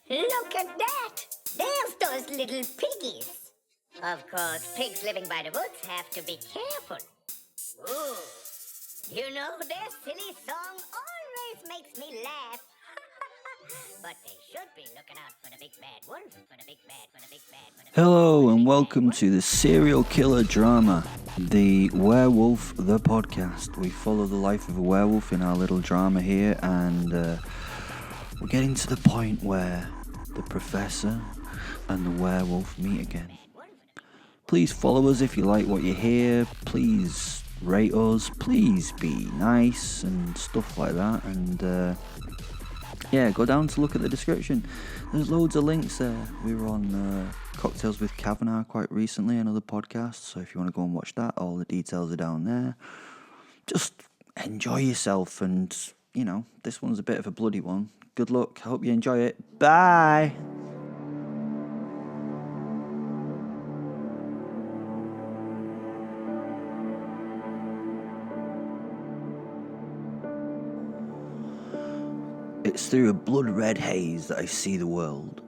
Look at that! There's those little piggies. Of course, pigs living by the woods have to be careful. Ooh. You know, their silly song always makes me laugh. But they should be looking out for the big bad wolf, for the big bad, for the big bad, for the big Hello bad, and welcome to the serial killer drama, the Werewolf, the podcast. We follow the life of a werewolf in our little drama here, and we're getting to the point where the professor and the werewolf meet again. Please follow us if you like what you hear. Please rate us. Please be nice and stuff like that. And go down to look at the description. There's loads of links there. We were on Cocktails with Kavanagh quite recently, another podcast. So if you want to go and watch that, all the details are down there. Just enjoy yourself, and this one's a bit of a bloody one. Good luck. I hope you enjoy it. Bye. It's through a blood-red haze that I see the world.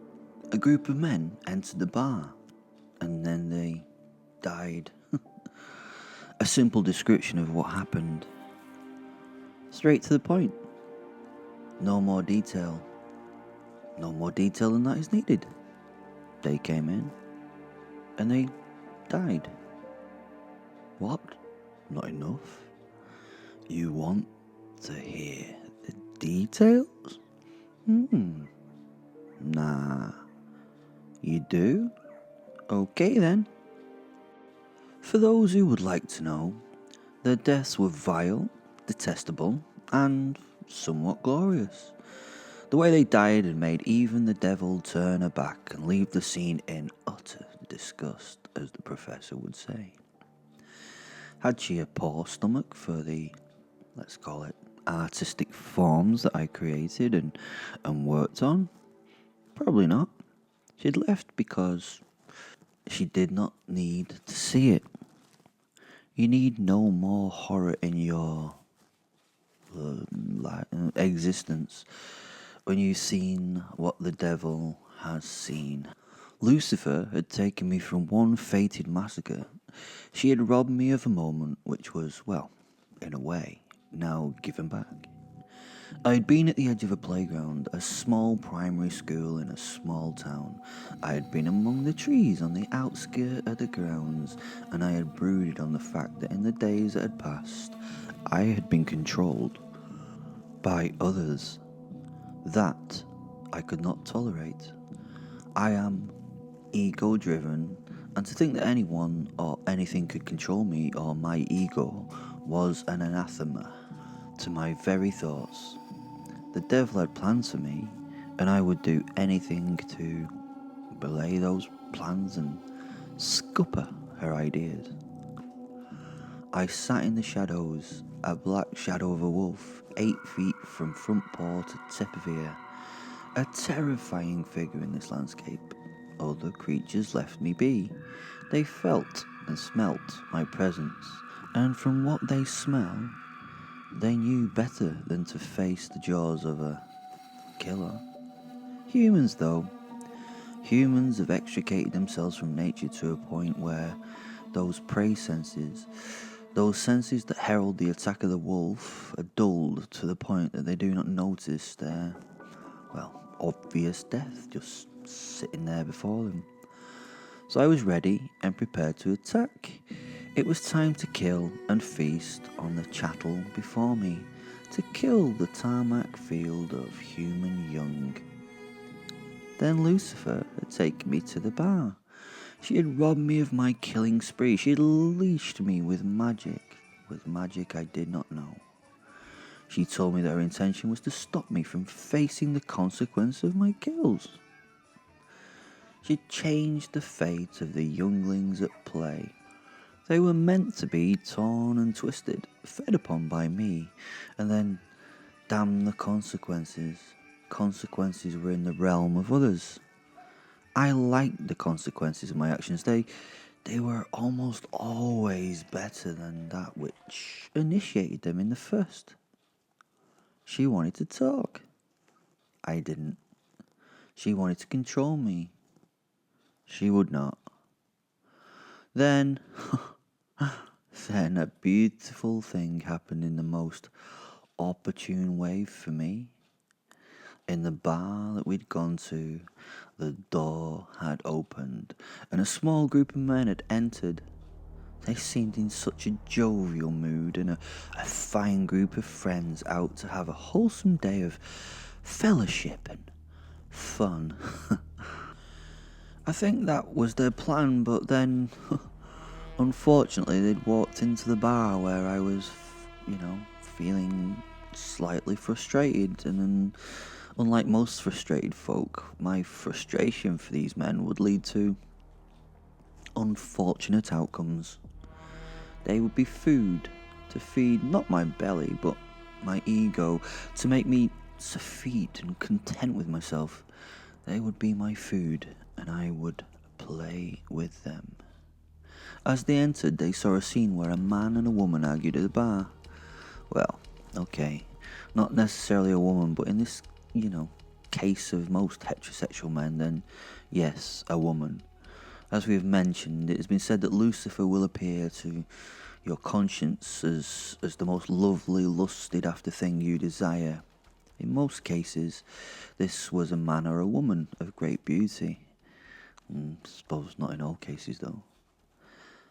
A group of men entered the bar, and then they died. A simple description of what happened. Straight to the point. No more detail. No more detail than that is needed. They came in, and they died. What? Not enough? You want to hear the details? Nah. You do? Okay then. For those who would like to know, their deaths were vile, detestable, and somewhat glorious. The way they died had made even the devil turn aback and leave the scene in utter disgust, as the professor would say. Had she a poor stomach for the, let's call it, artistic forms that I created and worked on? Probably not. She'd left because she did not need to see it. You need no more horror in your existence when you've seen what the devil has seen. Lucifer had taken me from one fated massacre. She had robbed me of a moment which was, well, in a way, now given back. I had been at the edge of a playground, a small primary school in a small town. I had been among the trees on the outskirt of the grounds, and I had brooded on the fact that in the days that had passed, I had been controlled by others. That I could not tolerate. I am ego-driven, and to think that anyone or anything could control me or my ego was an anathema to my very thoughts. The devil had plans for me, and I would do anything to belay those plans and scupper her ideas. I sat in the shadows, a black shadow of a wolf, 8 feet from front paw to tip of ear, a terrifying figure in this landscape. Other creatures left me be. They felt and smelt my presence, and from what they smell, they knew better than to face the jaws of a killer. Humans, though. Humans have extricated themselves from nature to a point where those prey senses, those senses that herald the attack of the wolf, are dulled to the point that they do not notice their, obvious death just sitting there before them. So I was ready and prepared to attack. It was time to kill and feast on the chattel before me, to kill the tarmac field of human young. Then Lucifer had taken me to the bar. She had robbed me of my killing spree. She had leashed me with magic I did not know. She told me that her intention was to stop me from facing the consequence of my kills. She changed the fate of the younglings at play. They were meant to be torn and twisted, fed upon by me, and then damn the consequences. Consequences were in the realm of others. I liked the consequences of my actions. They were almost always better than that which initiated them in the first. She wanted to talk. I didn't. She wanted to control me. She would not. Then, then a beautiful thing happened in the most opportune way for me. In the bar that we'd gone to, the door had opened and a small group of men had entered. They seemed in such a jovial mood and a fine group of friends out to have a wholesome day of fellowship and fun. I think that was their plan, but then, unfortunately, they'd walked into the bar where I was, feeling slightly frustrated, and then, unlike most frustrated folk, my frustration for these men would lead to unfortunate outcomes. They would be food to feed not my belly, but my ego, to make me sufficient and content with myself. They would be my food, and I would play with them. As they entered, they saw a scene where a man and a woman argued at the bar. Well, okay, not necessarily a woman, but in this, case of most heterosexual men, then yes, a woman. As we have mentioned, it has been said that Lucifer will appear to your conscience as the most lovely, lusted after thing you desire. In most cases, this was a man or a woman of great beauty. Suppose not in all cases, though.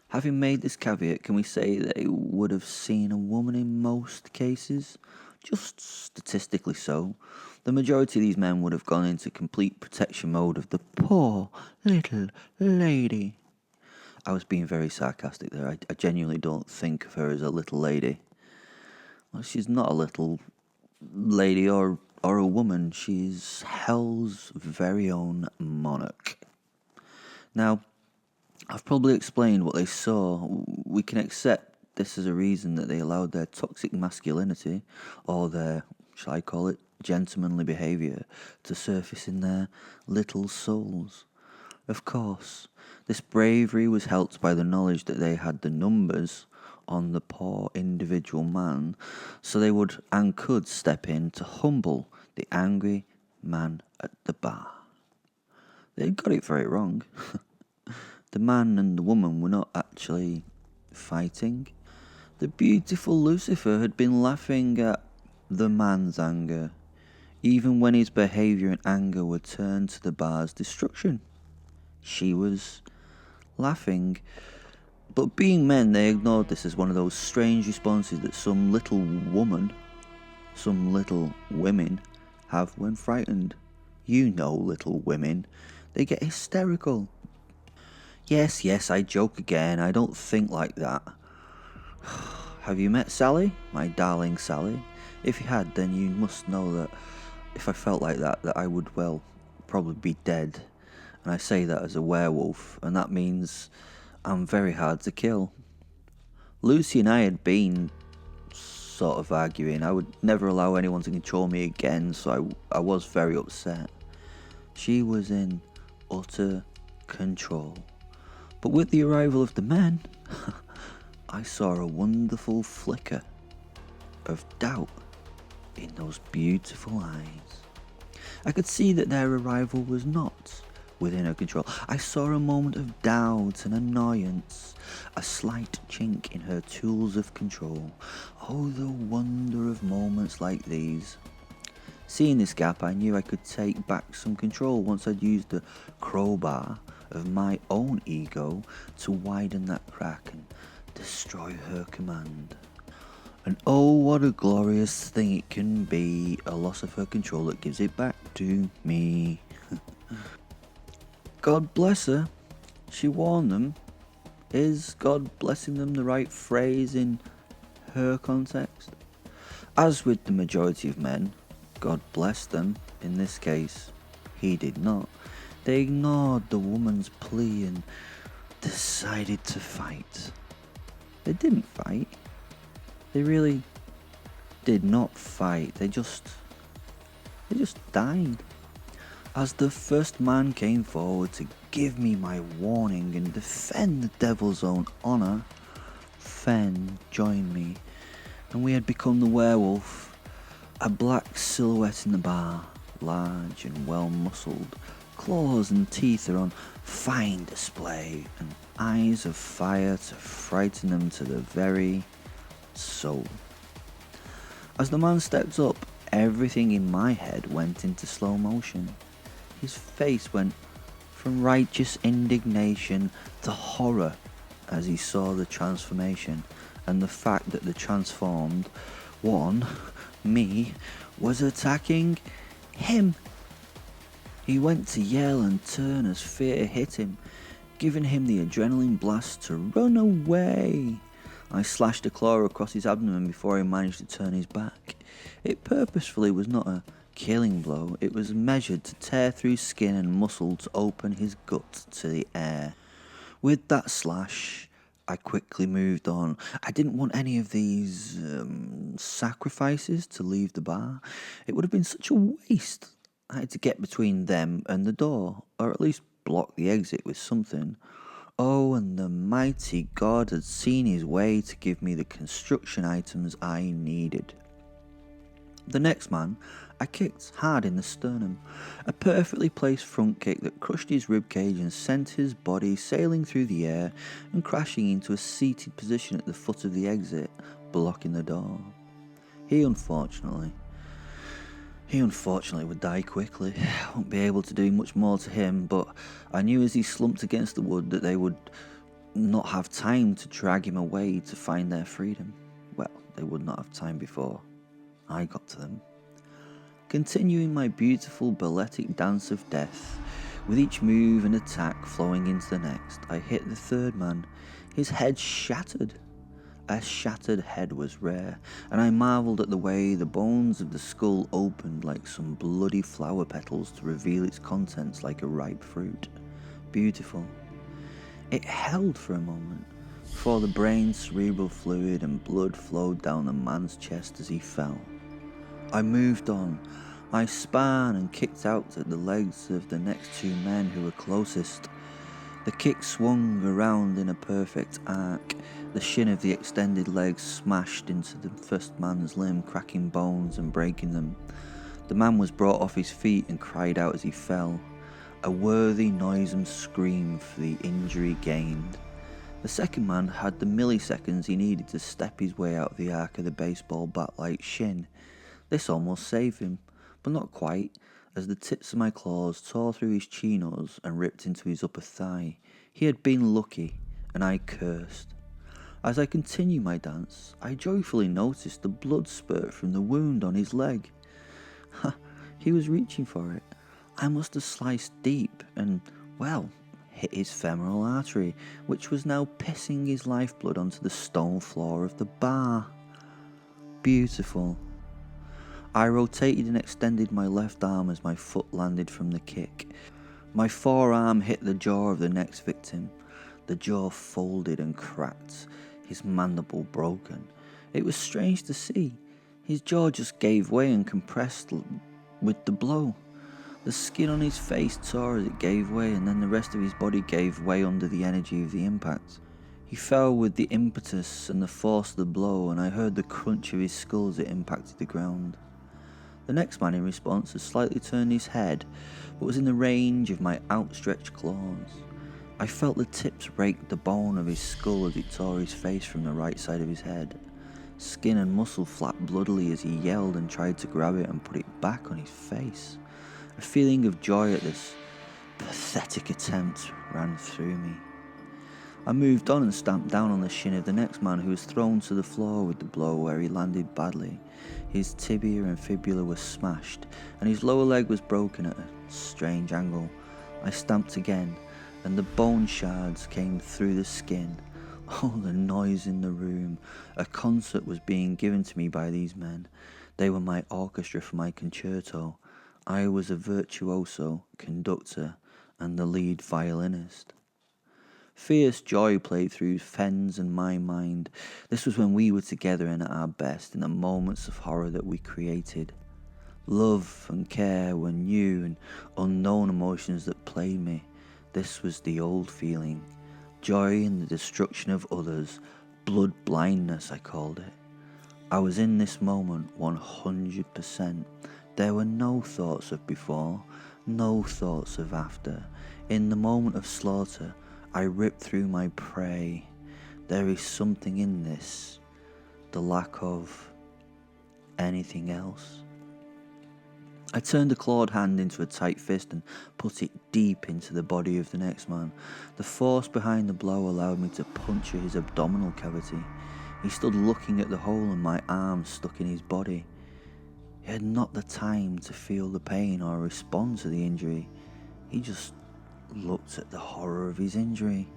Having made this caveat, can we say that they would have seen a woman in most cases? Just statistically so. The majority of these men would have gone into complete protection mode of the poor little lady. I was being very sarcastic there. I genuinely don't think of her as a little lady. Well, she's not a little lady or a woman. She's hell's very own monarch. Now, I've probably explained what they saw. We can accept this as a reason that they allowed their toxic masculinity, or their, shall I call it, gentlemanly behaviour, to surface in their little souls. Of course, this bravery was helped by the knowledge that they had the numbers on the poor individual man, so they would and could step in to humble the angry man at the bar. They got it very wrong. The man and the woman were not actually fighting. The beautiful Lucifer had been laughing at the man's anger, even when his behaviour and anger were turned to the bar's destruction. She was laughing. But being men, they ignored this as one of those strange responses that some little women have when frightened. You know little women. They get hysterical. Yes, I joke again. I don't think like that. Have you met Sally? My darling Sally? If you had, then you must know that if I felt like that I would, well, probably be dead. And I say that as a werewolf, and that means I'm very hard to kill. Lucy and I had been sort of arguing. I would never allow anyone to control me again, so I was very upset. She was in utter control. But with the arrival of the men, I saw a wonderful flicker of doubt in those beautiful eyes. I could see that their arrival was not within her control. I saw a moment of doubt and annoyance, a slight chink in her tools of control. Oh, the wonder of moments like these. Seeing this gap, I knew I could take back some control once I'd used the crowbar of my own ego to widen that crack and destroy her command. And oh, what a glorious thing it can be, a loss of her control that gives it back to me. God bless her. She warned them. Is God blessing them the right phrase in her context? As with the majority of men, God blessed them. In this case, he did not. They ignored the woman's plea and decided to fight. They didn't fight. They really did not fight. They just died. As the first man came forward to give me my warning and defend the devil's own honour, Fen joined me, and we had become the werewolf, a black silhouette in the bar, large and well-muscled. Claws and teeth are on fine display, and eyes of fire to frighten them to the very soul. As the man stepped up, everything in my head went into slow motion. His face went from righteous indignation to horror as he saw the transformation and the fact that the transformed one, me, was attacking him. He went to yell and turn as fear hit him, giving him the adrenaline blast to run away. I slashed a claw across his abdomen before he managed to turn his back. It purposefully was not a killing blow, it was measured to tear through skin and muscle to open his gut to the air. With that slash, I quickly moved on. I didn't want any of these sacrifices to leave the bar. It would have been such a waste. I had to get between them and the door, or at least block the exit with something. Oh, and the mighty God had seen his way to give me the construction items I needed. The next man, I kicked hard in the sternum, a perfectly placed front kick that crushed his ribcage and sent his body sailing through the air and crashing into a seated position at the foot of the exit, blocking the door. He unfortunately would die quickly. I won't be able to do much more to him, but I knew as he slumped against the wood that they would not have time to drag him away to find their freedom. Well, they would not have time before I got to them. Continuing my beautiful balletic dance of death, with each move and attack flowing into the next, I hit the third man. His head shattered. A shattered head was rare, and I marvelled at the way the bones of the skull opened like some bloody flower petals to reveal its contents like a ripe fruit. Beautiful. It held for a moment, before the brain's cerebral fluid and blood flowed down the man's chest as he fell. I moved on. I span and kicked out at the legs of the next two men who were closest. The kick swung around in a perfect arc. The shin of the extended leg smashed into the first man's limb, cracking bones and breaking them. The man was brought off his feet and cried out as he fell, a worthy, noisome scream for the injury gained. The second man had the milliseconds he needed to step his way out of the arc of the baseball bat-like shin. This almost saved him, but not quite, as the tips of my claws tore through his chinos and ripped into his upper thigh. He had been lucky, and I cursed. As I continued my dance, I joyfully noticed the blood spurt from the wound on his leg. He was reaching for it. I must have sliced deep and, well, hit his femoral artery, which was now pissing his lifeblood onto the stone floor of the bar. Beautiful. I rotated and extended my left arm as my foot landed from the kick. My forearm hit the jaw of the next victim. The jaw folded and cracked, his mandible broken. It was strange to see. His jaw just gave way and compressed with the blow. The skin on his face tore as it gave way, and then the rest of his body gave way under the energy of the impact. He fell with the impetus and the force of the blow, and I heard the crunch of his skull as it impacted the ground. The next man in response had slightly turned his head, but was in the range of my outstretched claws. I felt the tips rake the bone of his skull as it tore his face from the right side of his head. Skin and muscle flapped bloodily as he yelled and tried to grab it and put it back on his face. A feeling of joy at this pathetic attempt ran through me. I moved on and stamped down on the shin of the next man, who was thrown to the floor with the blow where he landed badly. His tibia and fibula were smashed, and his lower leg was broken at a strange angle. I stamped again, and the bone shards came through the skin. Oh, the noise in the room. A concert was being given to me by these men. They were my orchestra for my concerto. I was a virtuoso, conductor, and the lead violinist. Fierce joy played through Fenn's and my mind. This was when we were together and at our best, in the moments of horror that we created. Love and care were new and unknown emotions that played me. This was the old feeling. Joy in the destruction of others. Blood blindness, I called it. I was in this moment 100%. There were no thoughts of before, no thoughts of after. In the moment of slaughter, I ripped through my prey. There is something in this, the lack of anything else. I turned a clawed hand into a tight fist and put it deep into the body of the next man. The force behind the blow allowed me to puncture his abdominal cavity. He stood looking at the hole in my arm stuck in his body. He had not the time to feel the pain or respond to the injury. He just looked at the horror of his injury.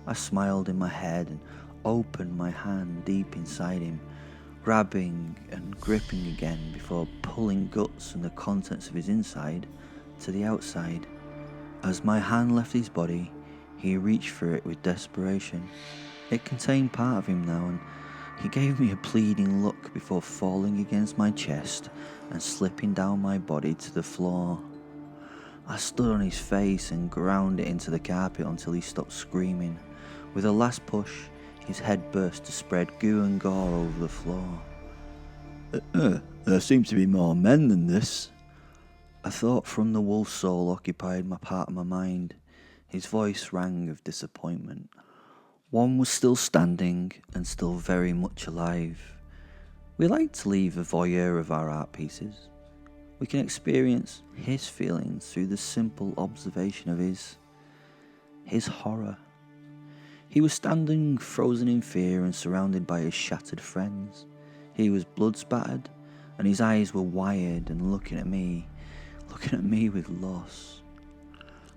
I smiled in my head and opened my hand deep inside him, grabbing and gripping again before pulling guts and the contents of his inside to the outside. As my hand left his body, he reached for it with desperation. It contained part of him now, and he gave me a pleading look before falling against my chest and slipping down my body to the floor. I stood on his face and ground it into the carpet until he stopped screaming. With a last push, his head burst to spread goo and gore over the floor. There seem to be more men than this. A thought from the wolf soul occupied my part of my mind. His voice rang of disappointment. One was still standing and still very much alive. We like to leave a voyeur of our art pieces. We can experience his feelings through the simple observation of his horror. He was standing frozen in fear and surrounded by his shattered friends. He was blood-spattered, and his eyes were wired and looking at me with loss.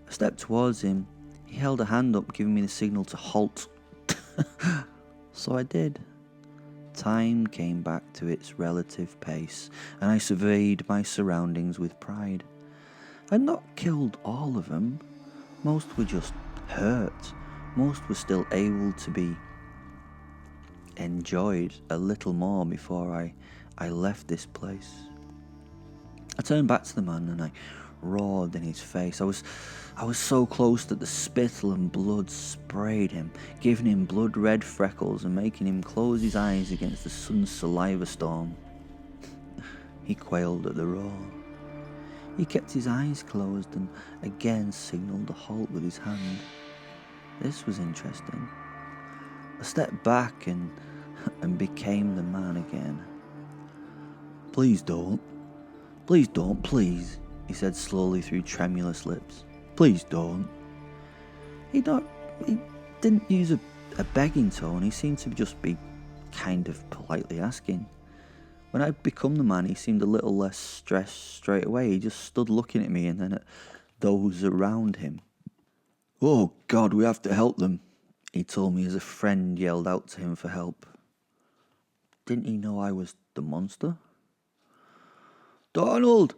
I stepped towards him. He held a hand up, giving me the signal to halt. So I did. Time came back to its relative pace, and I surveyed my surroundings with pride. I'd not killed all of them. Most were just hurt. Most were still able to be enjoyed a little more before I left this place. I turned back to the man and I roared in his face. I was so close that the spittle and blood sprayed him, giving him blood-red freckles and making him close his eyes against the sudden saliva storm. He quailed at the roar. He kept his eyes closed and again signalled a halt with his hand. This was interesting. I stepped back and became the man again. Please don't, he said slowly through tremulous lips. Please don't. He didn't use a begging tone. He seemed to just be kind of politely asking. When I'd become the man, he seemed a little less stressed straight away. He just stood looking at me and then at those around him. Oh God, we have to help them, he told me as a friend yelled out to him for help. Didn't he know I was the monster? Donald!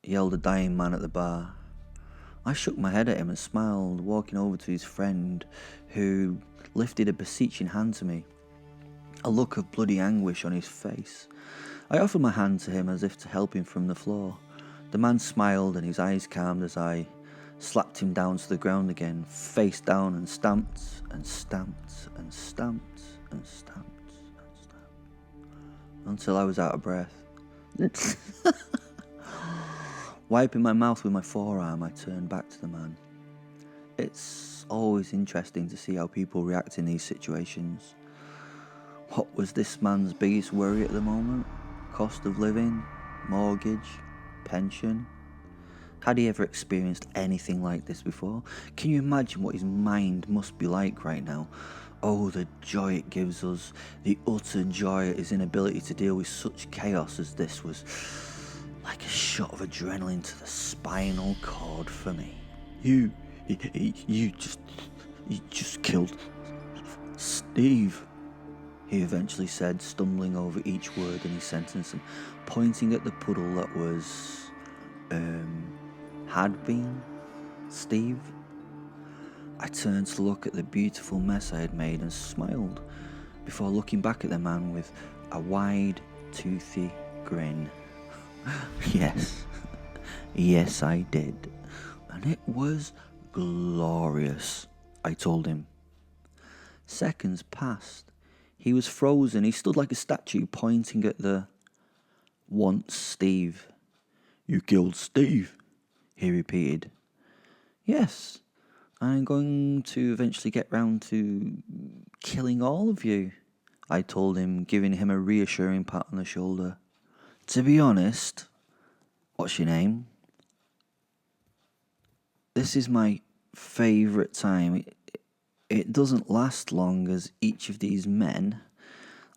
Yelled a dying man at the bar. I shook my head at him and smiled, walking over to his friend, who lifted a beseeching hand to me, a look of bloody anguish on his face. I offered my hand to him as if to help him from the floor. The man smiled and his eyes calmed as I slapped him down to the ground again, face down, and stamped and stamped and stamped and stamped and stamped until I was out of breath. Wiping my mouth with my forearm, I turned back to the man. It's always interesting to see how people react in these situations. What was this man's biggest worry at the moment? Cost of living? Mortgage? Pension? Had he ever experienced anything like this before? Can you imagine what his mind must be like right now? Oh, the joy it gives us, the utter joy at his inability to deal with such chaos as this was like a shot of adrenaline to the spinal cord for me. You just killed Steve, he eventually said, stumbling over each word in his sentence and pointing at the puddle that was, had been Steve. I turned to look at the beautiful mess I had made and smiled before looking back at the man with a wide, toothy grin. Yes, I did. And it was glorious, I told him. Seconds passed. He was frozen. He stood like a statue, pointing at the Once Steve. You killed Steve, he repeated. Yes, I'm going to eventually get round to killing all of you, I told him, giving him a reassuring pat on the shoulder. To be honest, what's your name? This is my favourite time. It doesn't last long, as each of these men,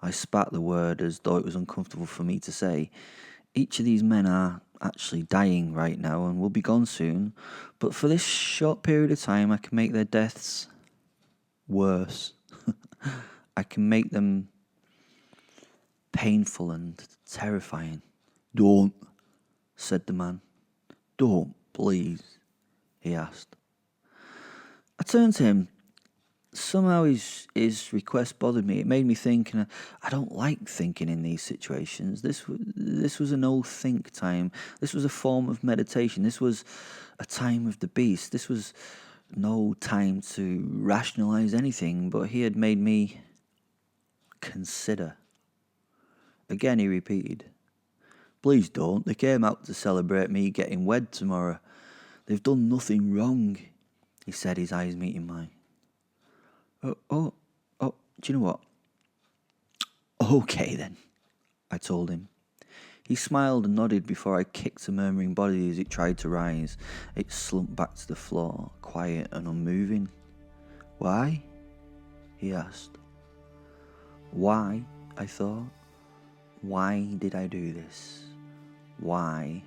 I spat the word as though it was uncomfortable for me to say, each of these men are actually dying right now and will be gone soon, but for this short period of time I can make their deaths worse. I can make them painful and terrifying. Don't, said the man. Don't, please, he asked. I turned to him. Somehow his request bothered me. It made me think, and I don't like thinking in these situations. This was a no-think time. This was a form of meditation. This was a time of the beast. This was no time to rationalise anything, but he had made me consider. Again he repeated, please don't. They came out to celebrate me getting wed tomorrow. They've done nothing wrong, he said, his eyes meeting mine. Oh, do you know what? Okay then, I told him. He smiled and nodded before I kicked the murmuring body as it tried to rise. It slumped back to the floor, quiet and unmoving. Why? He asked. Why? I thought. Why did I do this? Why?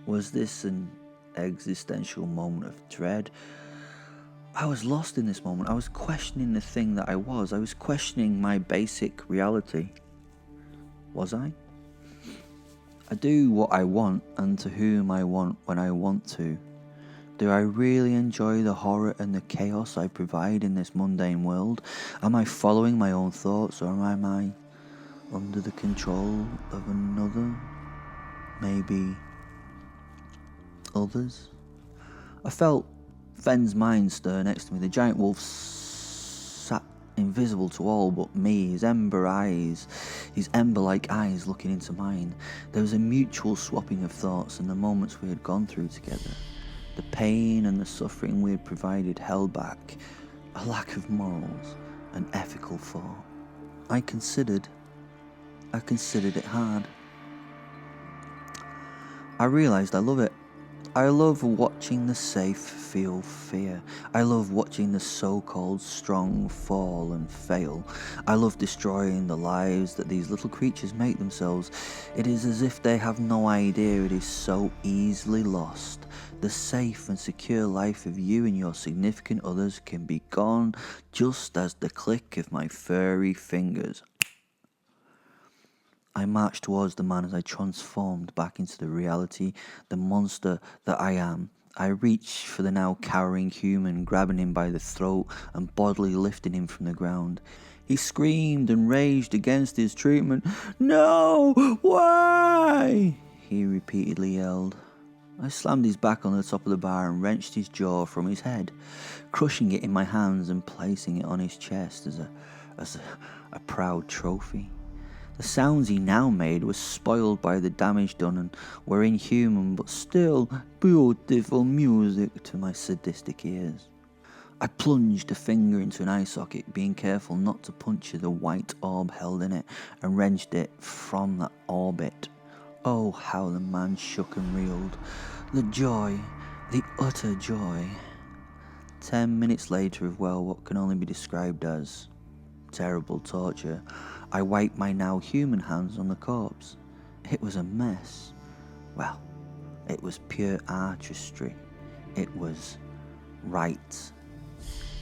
Was this an existential moment of dread? I was lost in this moment. I was questioning the thing that I was. I was questioning my basic reality. Was I? I do what I want and to whom I want when I want to. Do I really enjoy the horror and the chaos I provide in this mundane world? Am I following my own thoughts, or am I under the control of another? Maybe others? I felt Fenn's mind stir next to me. The giant wolf sat invisible to all but me, his ember-like eyes looking into mine. There was a mutual swapping of thoughts in the moments we had gone through together. The pain and the suffering we had provided held back, a lack of morals and ethical thought. I considered it hard. I realised I love it. I love watching the safe feel fear. I love watching the so-called strong fall and fail. I love destroying the lives that these little creatures make themselves. It is as if they have no idea it is so easily lost. The safe and secure life of you and your significant others can be gone just as the click of my furry fingers. I marched towards the man as I transformed back into the reality, the monster that I am. I reached for the now cowering human, grabbing him by the throat and bodily lifting him from the ground. He screamed and raged against his treatment. No! Why? He repeatedly yelled. I slammed his back on the top of the bar and wrenched his jaw from his head, crushing it in my hands and placing it on his chest as a proud trophy. The sounds he now made were spoiled by the damage done and were inhuman but still beautiful music to my sadistic ears. I plunged a finger into an eye socket, being careful not to puncture the white orb held in it, and wrenched it from that orbit. Oh, how the man shook and reeled. The joy, the utter joy. 10 minutes later of, well, what can only be described as terrible torture, I wiped my now human hands on the corpse. It was a mess. Well, it was pure artistry. It was right.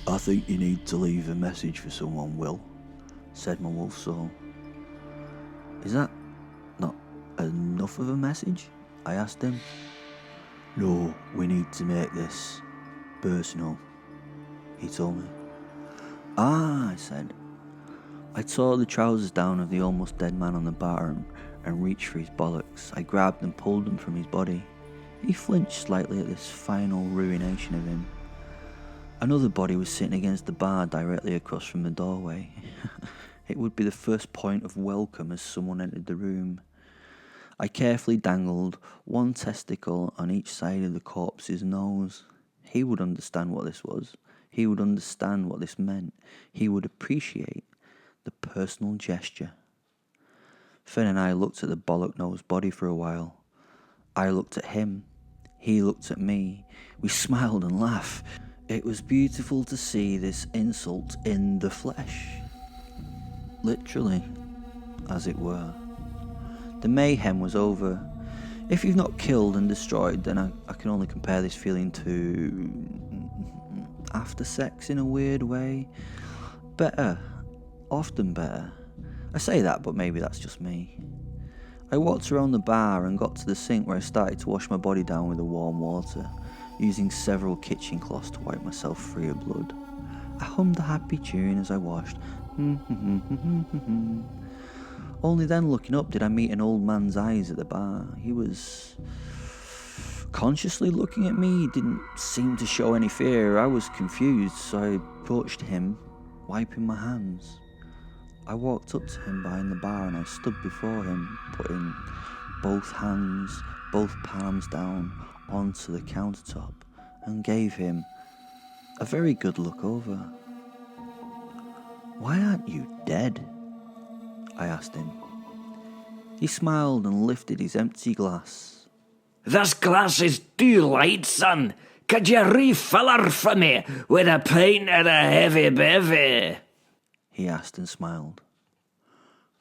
I think you need to leave a message for someone, Will, said my wolf soul. Is that not enough of a message? I asked him. No, we need to make this personal, he told me. Ah, I said. I tore the trousers down of the almost dead man on the bar and reached for his bollocks. I grabbed and pulled them from his body. He flinched slightly at this final ruination of him. Another body was sitting against the bar directly across from the doorway. It would be the first point of welcome as someone entered the room. I carefully dangled one testicle on each side of the corpse's nose. He would understand what this was. He would understand what this meant. He would appreciate the personal gesture. Fen and I looked at the bollock-nosed body for a while. I looked at him. He looked at me. We smiled and laughed. It was beautiful to see this insult in the flesh. Literally, as it were. The mayhem was over. If you've not killed and destroyed, then I can only compare this feeling to after sex in a weird way. Better. Often better. I say that, but maybe that's just me. I walked around the bar and got to the sink where I started to wash my body down with the warm water, using several kitchen cloths to wipe myself free of blood. I hummed a happy tune as I washed. Only then, looking up, did I meet an old man's eyes at the bar. He was consciously looking at me. He didn't seem to show any fear. I was confused, so I approached him, wiping my hands. I walked up to him behind the bar and I stood before him, putting both hands, both palms down onto the countertop, and gave him a very good look over. "Why aren't you dead?" I asked him. He smiled and lifted his empty glass. "This glass is too light, son. Could you refill her for me with a pint of the heavy bevy?" He asked and smiled.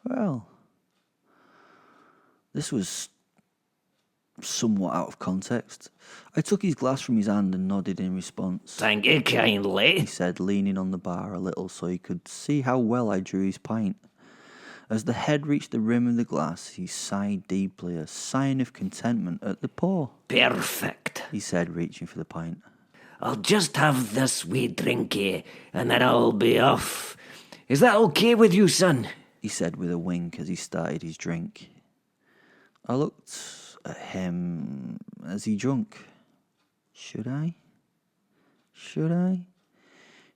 Well, this was somewhat out of context. I took his glass from his hand and nodded in response. "Thank you kindly," he said, leaning on the bar a little so he could see how well I drew his pint. As the head reached the rim of the glass, he sighed deeply, a sign of contentment at the pour. "Perfect," he said, reaching for the pint. "I'll just have this wee drinky, and then I'll be off. Is that okay with you, son?" he said with a wink as he started his drink. I looked at him as he drank. Should I?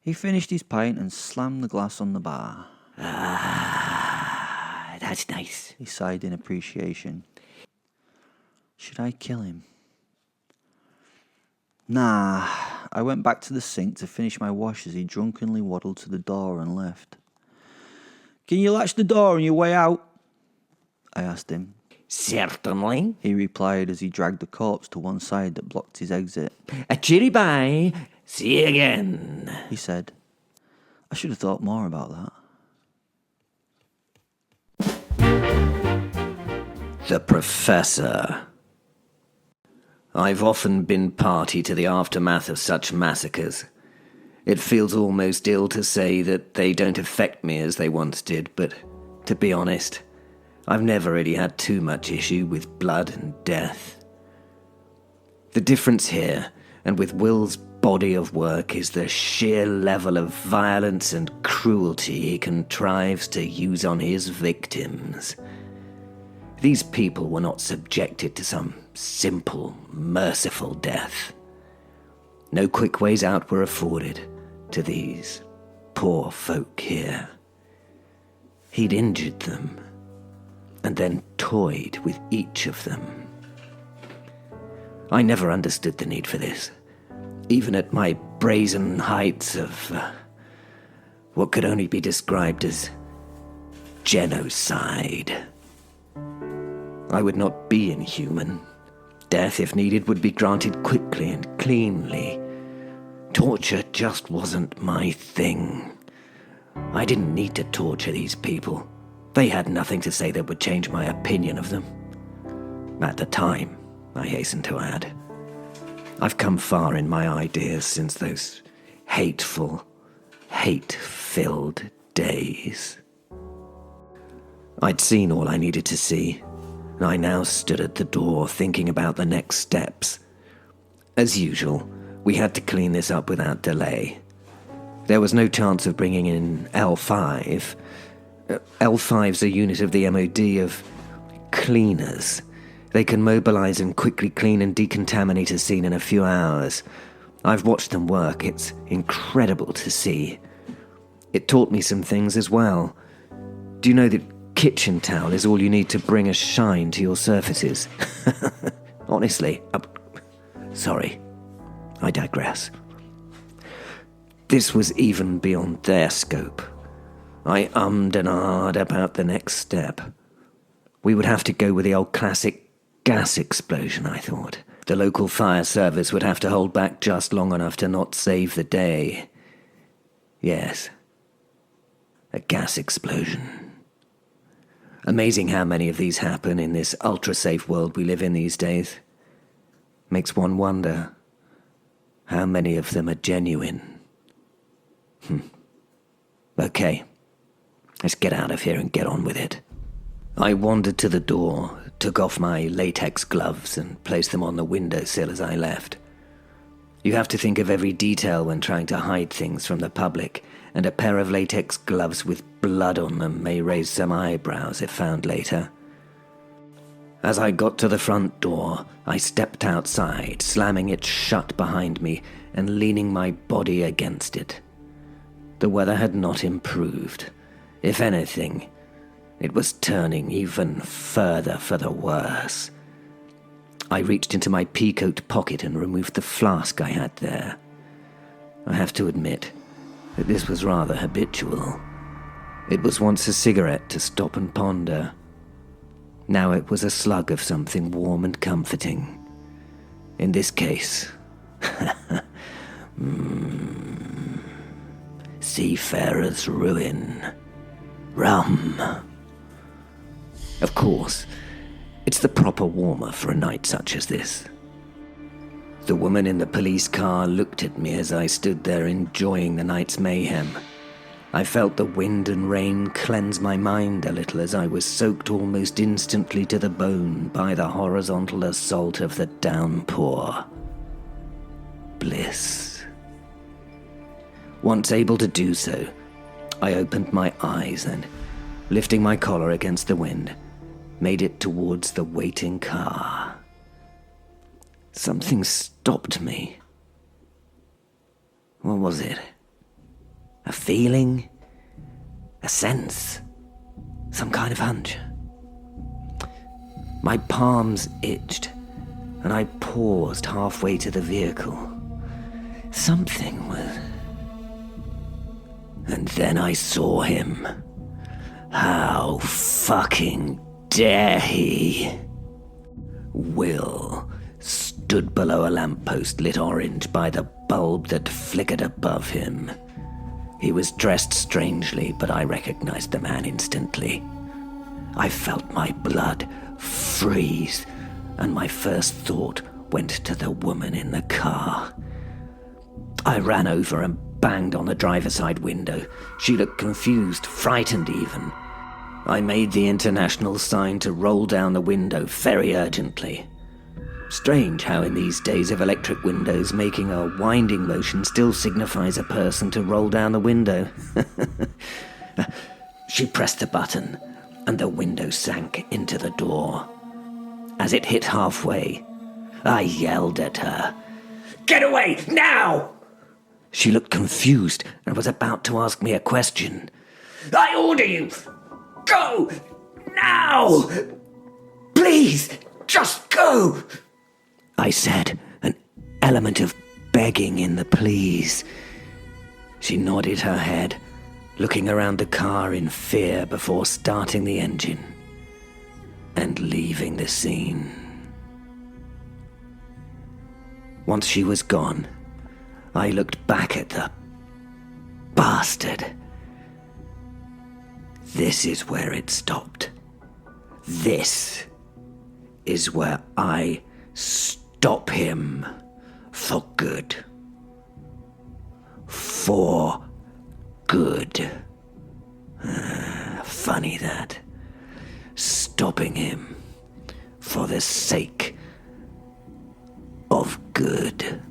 He finished his pint and slammed the glass on the bar. "Ah, that's nice," he sighed in appreciation. Should I kill him? Nah. I went back to the sink to finish my wash as he drunkenly waddled to the door and left. "Can you latch the door on your way out?" I asked him. "Certainly," he replied as he dragged the corpse to one side that blocked his exit. "A cheery bye. See you again," he said. I should have thought more about that. The Professor. I've often been party to the aftermath of such massacres. It feels almost ill to say that they don't affect me as they once did, but to be honest, I've never really had too much issue with blood and death. The difference here, and with Will's body of work, is the sheer level of violence and cruelty he contrives to use on his victims. These people were not subjected to some simple, merciful death. No quick ways out were afforded to these poor folk here. He'd injured them, and then toyed with each of them. I never understood the need for this, even at my brazen heights of what could only be described as genocide. I would not be inhuman. Death, if needed, would be granted quickly and cleanly. Torture just wasn't my thing. I didn't need to torture these people. They had nothing to say that would change my opinion of them. At the time, I hasten to add. I've come far in my ideas since those hateful, hate-filled days. I'd seen all I needed to see, and I now stood at the door thinking about the next steps. As usual, we had to clean this up without delay. There was no chance of bringing in L5. L5's a unit of the MOD of cleaners. They can mobilize and quickly clean and decontaminate a scene in a few hours. I've watched them work. It's incredible to see. It taught me some things as well. Do you know that kitchen towel is all you need to bring a shine to your surfaces. Honestly. Sorry. I digress. This was even beyond their scope. I ummed and ahed about the next step. We would have to go with the old classic gas explosion, I thought. The local fire service would have to hold back just long enough to not save the day. Yes. A gas explosion. Amazing how many of these happen in this ultra-safe world we live in these days. Makes one wonder how many of them are genuine. Okay, let's get out of here and get on with it. I wandered to the door, took off my latex gloves and placed them on the windowsill as I left. You have to think of every detail when trying to hide things from the public, and a pair of latex gloves with blood on them may raise some eyebrows if found later. As I got to the front door, I stepped outside, slamming it shut behind me and leaning my body against it. The weather had not improved. If anything, it was turning even further for the worse. I reached into my peacoat pocket and removed the flask I had there. I have to admit that this was rather habitual. It was once a cigarette to stop and ponder. Now it was a slug of something warm and comforting. In this case, Seafarer's Ruin. Rum. Of course, it's the proper warmer for a night such as this. The woman in the police car looked at me as I stood there enjoying the night's mayhem. I felt the wind and rain cleanse my mind a little as I was soaked almost instantly to the bone by the horizontal assault of the downpour. Bliss. Once able to do so, I opened my eyes and, lifting my collar against the wind, made it towards the waiting car. Something stopped me. What was it? A feeling? A sense? Some kind of hunch? My palms itched, and I paused halfway to the vehicle. Something was... And then I saw him. How fucking dare he? Will stood below a lamppost lit orange by the bulb that flickered above him. He was dressed strangely, but I recognized the man instantly. I felt my blood freeze, and my first thought went to the woman in the car. I ran over and banged on the driver's side window. She looked confused, frightened even. I made the international sign to roll down the window very urgently. Strange how in these days of electric windows, making a winding motion still signifies a person to roll down the window. She pressed the button, and the window sank into the door. As it hit halfway, I yelled at her. "Get away, now!" She looked confused and was about to ask me a question. "I order you! Go! Now! Please, just go!" I said, an element of begging in the please. She nodded her head, looking around the car in fear before starting the engine and leaving the scene. Once she was gone, I looked back at the bastard. This is where it stopped. This is where I stop him for good. For good. Funny that. Stopping him for the sake of good.